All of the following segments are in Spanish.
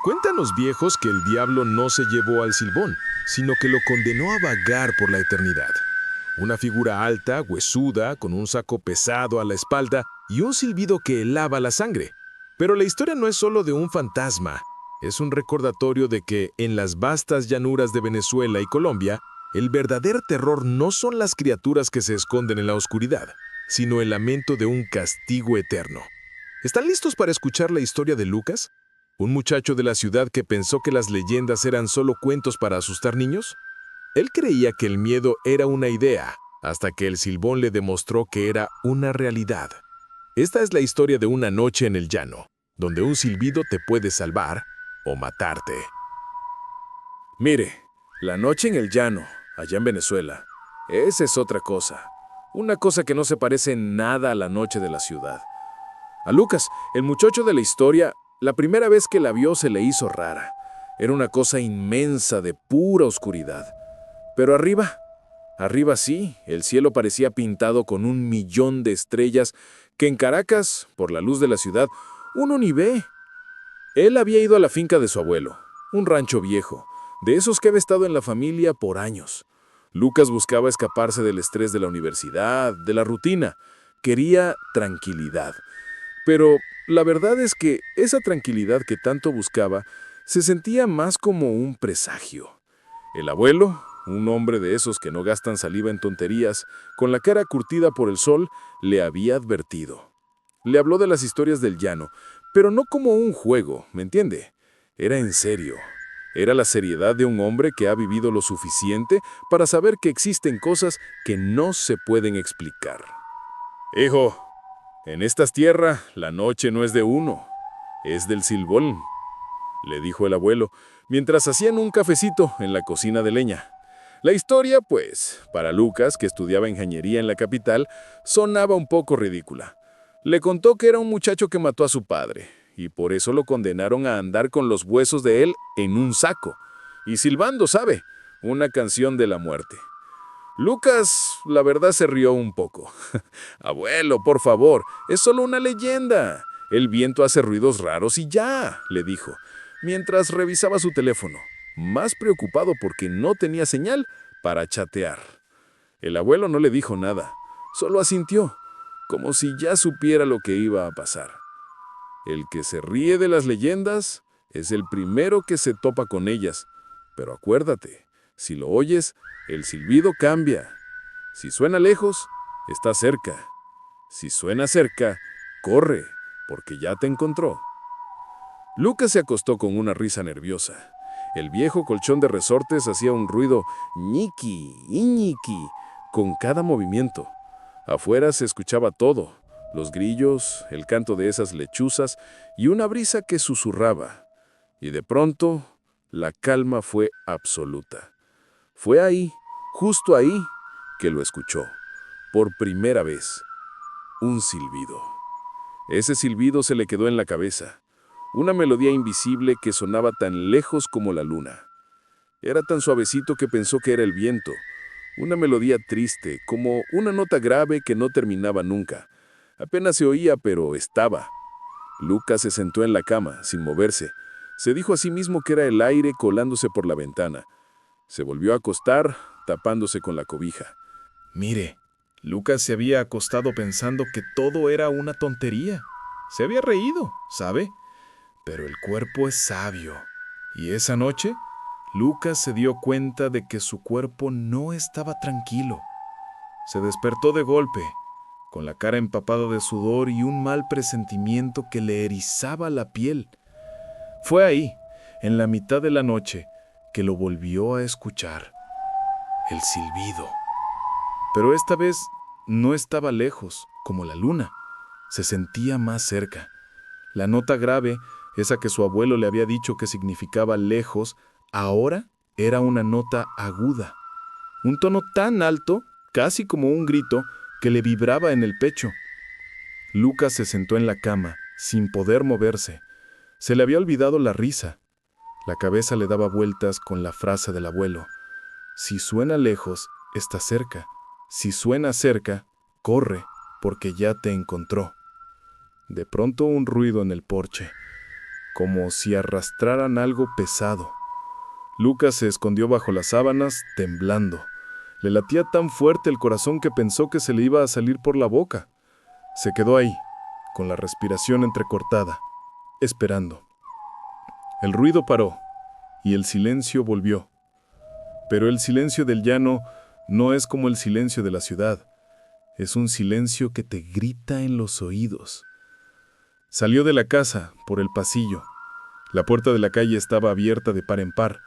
Cuentan los viejos que el diablo no se llevó al Silbón, sino que lo condenó a vagar por la eternidad. Una figura alta, huesuda, con un saco pesado a la espalda y un silbido que helaba la sangre. Pero la historia no es solo de un fantasma, es un recordatorio de que en las vastas llanuras de Venezuela y Colombia, el verdadero terror no son las criaturas que se esconden en la oscuridad, sino el lamento de un castigo eterno. ¿Están listos para escuchar la historia de Lucas? ¿Un muchacho de la ciudad que pensó que las leyendas eran solo cuentos para asustar niños? Él creía que el miedo era una idea, hasta que el Silbón le demostró que era una realidad. Esta es la historia de una noche en el llano, donde un silbido te puede salvar o matarte. Mire, la noche en el llano, allá en Venezuela, esa es otra cosa. Una cosa que no se parece en nada a la noche de la ciudad. A Lucas, el muchacho de la historia, la primera vez que la vio se le hizo rara. Era una cosa inmensa de pura oscuridad. Pero arriba sí, el cielo parecía pintado con 1 millón de estrellas que en Caracas, por la luz de la ciudad, uno ni ve. Él había ido a la finca de su abuelo, un rancho viejo, de esos que había estado en la familia por años. Lucas buscaba escaparse del estrés de la universidad, de la rutina. Quería tranquilidad. Pero la verdad es que esa tranquilidad que tanto buscaba se sentía más como un presagio. El abuelo, un hombre de esos que no gastan saliva en tonterías, con la cara curtida por el sol, le había advertido. Le habló de las historias del llano, pero no como un juego, ¿me entiende? Era en serio. Era la seriedad de un hombre que ha vivido lo suficiente para saber que existen cosas que no se pueden explicar. Hijo, en estas tierras la noche no es de uno, es del Silbón, le dijo el abuelo, mientras hacían un cafecito en la cocina de leña. La historia, pues, para Lucas, que estudiaba ingeniería en la capital, sonaba un poco ridícula. Le contó que era un muchacho que mató a su padre, y por eso lo condenaron a andar con los huesos de él en un saco, y silbando, ¿sabe? Una canción de la muerte. Lucas, la verdad, se rió un poco. Abuelo, por favor, es solo una leyenda. El viento hace ruidos raros y ya, le dijo, mientras revisaba su teléfono, más preocupado porque no tenía señal para chatear. El abuelo no le dijo nada, solo asintió, como si ya supiera lo que iba a pasar. El que se ríe de las leyendas es el primero que se topa con ellas, pero acuérdate, si lo oyes, el silbido cambia. Si suena lejos, está cerca. Si suena cerca, corre, porque ya te encontró. Lucas se acostó con una risa nerviosa. El viejo colchón de resortes hacía un ruido ñiqui, ñiqui, con cada movimiento. Afuera se escuchaba todo, los grillos, el canto de esas lechuzas y una brisa que susurraba. Y de pronto, la calma fue absoluta. Fue ahí, justo ahí, que lo escuchó, por primera vez, un silbido. Ese silbido se le quedó en la cabeza, una melodía invisible que sonaba tan lejos como la luna. Era tan suavecito que pensó que era el viento, una melodía triste, como una nota grave que no terminaba nunca. Apenas se oía, pero estaba. Lucas se sentó en la cama, sin moverse. Se dijo a sí mismo que era el aire colándose por la ventana. Se volvió a acostar, tapándose con la cobija. Mire, Lucas se había acostado pensando que todo era una tontería. Se había reído, ¿sabe? Pero el cuerpo es sabio. Y esa noche, Lucas se dio cuenta de que su cuerpo no estaba tranquilo. Se despertó de golpe, con la cara empapada de sudor y un mal presentimiento que le erizaba la piel. Fue ahí, en la mitad de la noche, que lo volvió a escuchar. El silbido. Pero esta vez no estaba lejos, como la luna. Se sentía más cerca. La nota grave, esa que su abuelo le había dicho que significaba lejos, ahora era una nota aguda. Un tono tan alto, casi como un grito, que le vibraba en el pecho. Lucas se sentó en la cama, sin poder moverse. Se le había olvidado la risa. La cabeza le daba vueltas con la frase del abuelo. Si suena lejos, está cerca. Si suena cerca, corre, porque ya te encontró. De pronto un ruido en el porche. como si arrastraran algo pesado. Lucas se escondió bajo las sábanas, temblando. Le latía tan fuerte el corazón que pensó que se le iba a salir por la boca. Se quedó ahí, con la respiración entrecortada, esperando. El ruido paró y el silencio volvió. Pero el silencio del llano no es como el silencio de la ciudad. Es un silencio que te grita en los oídos. Salió de la casa, por el pasillo. La puerta de la calle estaba abierta de par en par.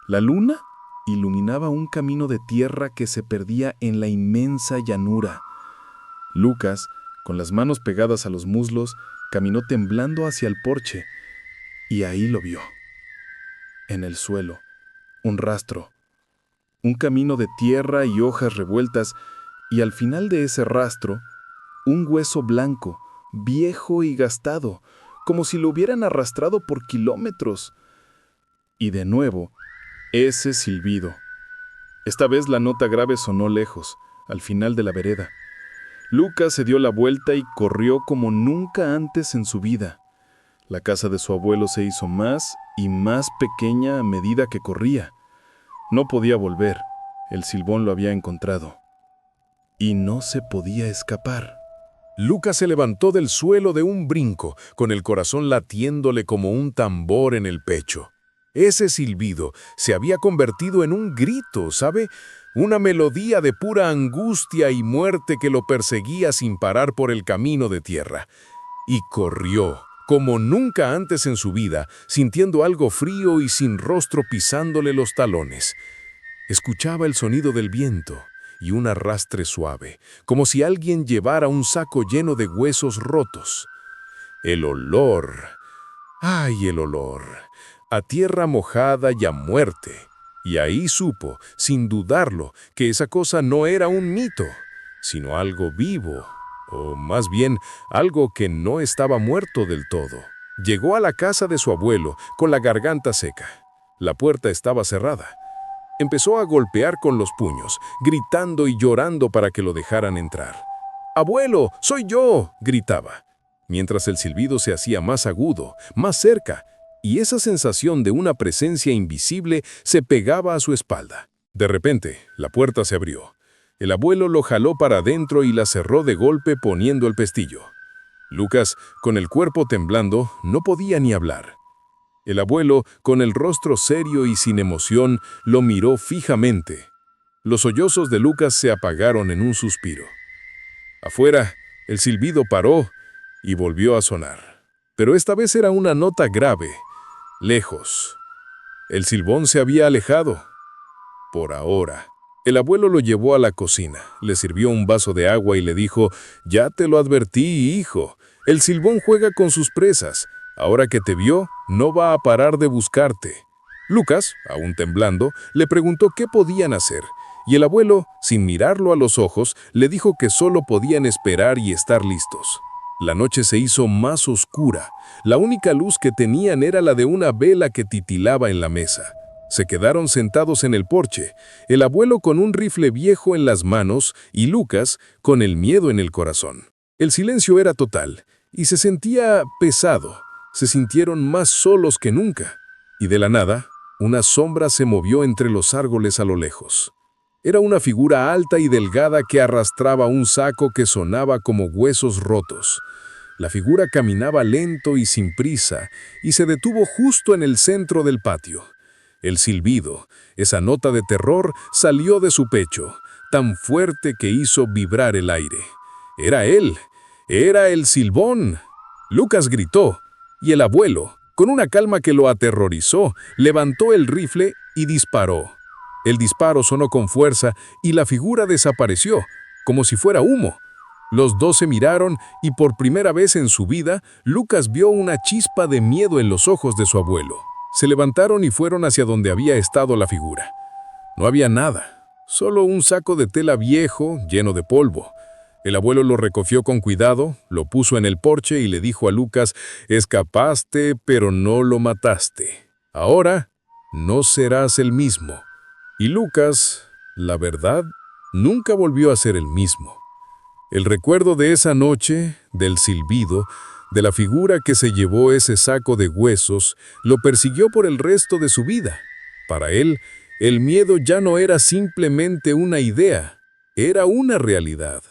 La luna iluminaba un camino de tierra que se perdía en la inmensa llanura. Lucas, con las manos pegadas a los muslos, caminó temblando hacia el porche, y ahí lo vio. En el suelo, un rastro, un camino de tierra y hojas revueltas, y al final de ese rastro, un hueso blanco, viejo y gastado, como si lo hubieran arrastrado por kilómetros. Y de nuevo, ese silbido. Esta vez la nota grave sonó lejos, al final de la vereda. Lucas se dio la vuelta y corrió como nunca antes en su vida. La casa de su abuelo se hizo más y más pequeña a medida que corría. No podía volver. El silbón lo había encontrado. Y no se podía escapar. Lucas se levantó del suelo de un brinco, con el corazón latiéndole como un tambor en el pecho. Ese silbido se había convertido en un grito, ¿sabe? Una melodía de pura angustia y muerte que lo perseguía sin parar por el camino de tierra. Y corrió, como nunca antes en su vida, sintiendo algo frío y sin rostro pisándole los talones. Escuchaba el sonido del viento y un arrastre suave, como si alguien llevara un saco lleno de huesos rotos. El olor, ¡ay, el olor! A tierra mojada y a muerte. Y ahí supo, sin dudarlo, que esa cosa no era un mito, sino algo vivo, o más bien, algo que no estaba muerto del todo. Llegó a la casa de su abuelo con la garganta seca. La puerta estaba cerrada. Empezó a golpear con los puños, gritando y llorando para que lo dejaran entrar. «¡Abuelo, soy yo!», gritaba, mientras el silbido se hacía más agudo, más cerca, y esa sensación de una presencia invisible se pegaba a su espalda. De repente, la puerta se abrió. El abuelo lo jaló para adentro y la cerró de golpe poniendo el pestillo. Lucas, con el cuerpo temblando, no podía ni hablar. El abuelo, con el rostro serio y sin emoción, lo miró fijamente. Los sollozos de Lucas se apagaron en un suspiro. Afuera, el silbido paró y volvió a sonar. Pero esta vez era una nota grave, lejos. El silbón se había alejado. Por ahora. El abuelo lo llevó a la cocina, le sirvió un vaso de agua y le dijo: «Ya te lo advertí, hijo. El silbón juega con sus presas. Ahora que te vio, no va a parar de buscarte». Lucas, aún temblando, le preguntó qué podían hacer, y el abuelo, sin mirarlo a los ojos, le dijo que solo podían esperar y estar listos. La noche se hizo más oscura. La única luz que tenían era la de una vela que titilaba en la mesa. Se quedaron sentados en el porche, el abuelo con un rifle viejo en las manos y Lucas con el miedo en el corazón. El silencio era total y se sentía pesado. Se sintieron más solos que nunca. Y de la nada, una sombra se movió entre los árboles a lo lejos. Era una figura alta y delgada que arrastraba un saco que sonaba como huesos rotos. La figura caminaba lento y sin prisa y se detuvo justo en el centro del patio. El silbido, esa nota de terror, salió de su pecho, tan fuerte que hizo vibrar el aire. Era él, era el silbón. Lucas gritó, y el abuelo, con una calma que lo aterrorizó, levantó el rifle y disparó. El disparo sonó con fuerza y la figura desapareció, como si fuera humo. Los dos se miraron y por primera vez en su vida, Lucas vio una chispa de miedo en los ojos de su abuelo. Se levantaron y fueron hacia donde había estado la figura. No había nada, solo un saco de tela viejo lleno de polvo. El abuelo lo recogió con cuidado, lo puso en el porche y le dijo a Lucas: «Escapaste, pero no lo mataste. Ahora no serás el mismo». Y Lucas, la verdad, nunca volvió a ser el mismo. El recuerdo de esa noche, del silbido, de la figura que se llevó ese saco de huesos, lo persiguió por el resto de su vida. Para él, el miedo ya no era simplemente una idea, era una realidad.